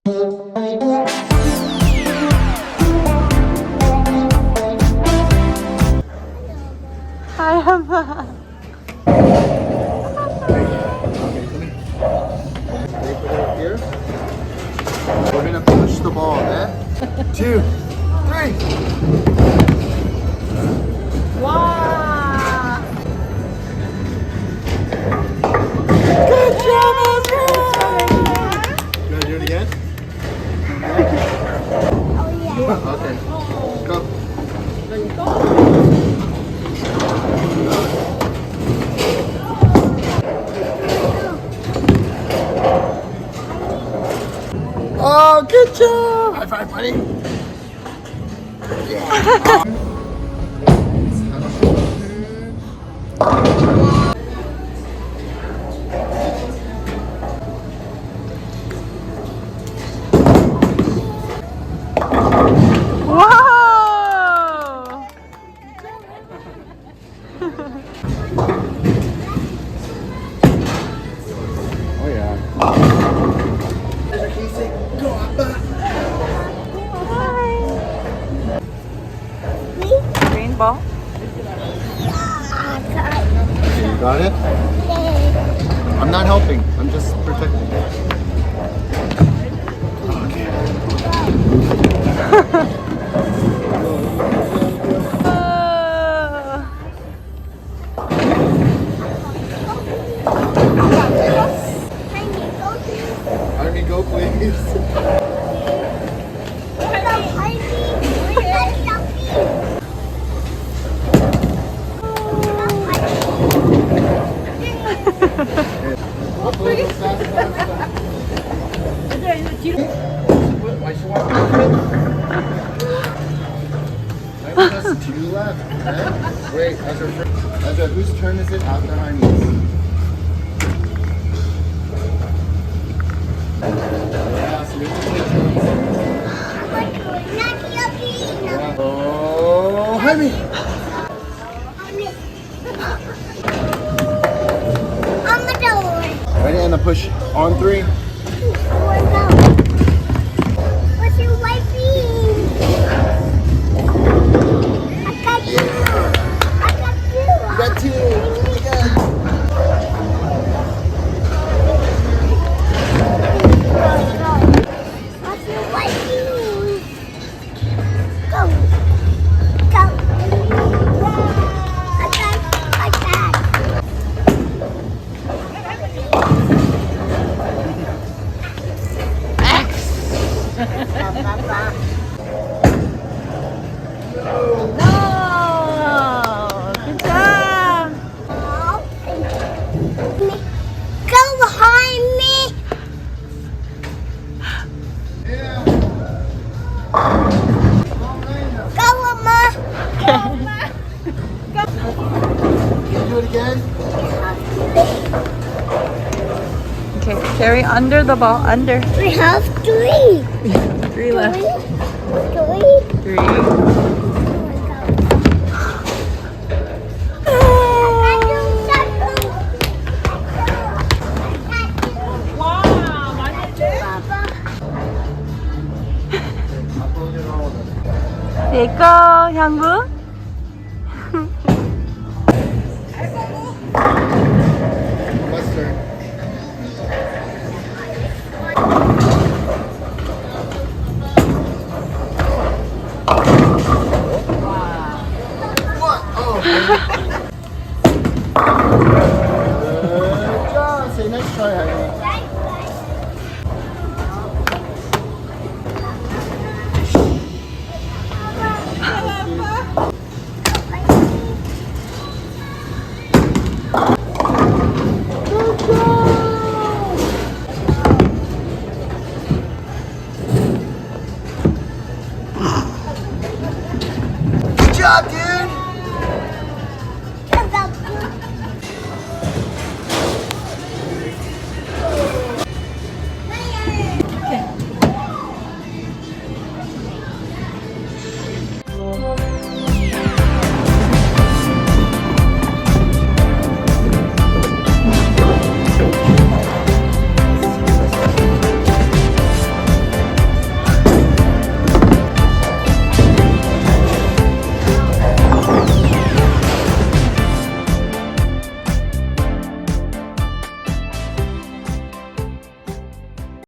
Hi, Emma. Here. We're gonna push the ball. 1, 2, 3. Wow. Good job, Emma. You wanna do it again? Oh yeah. Okay. Go. Oh, good job! High five, buddy. Wow. Oh yeah. Go up. Green ball. You got it? I'm not helping. I'm just protecting. Okay. Army, go please. To your left. Okay? Wait, Ezra, whose turn is it after Heidi's? Yeah, so you're gonna take turns. Oh, Jaime! Ready, and the push on 3. What's your wifey? I got you. You got 2. Again. What's your wifey? Go. Go. Attack. Attack. No. Good job. Go behind me. Yeah. Go, Mama. Go, Mama. Can you do it again? Okay, carry under the ball. Under. We have 3. 3 left. 3. 3. There you go, 향부.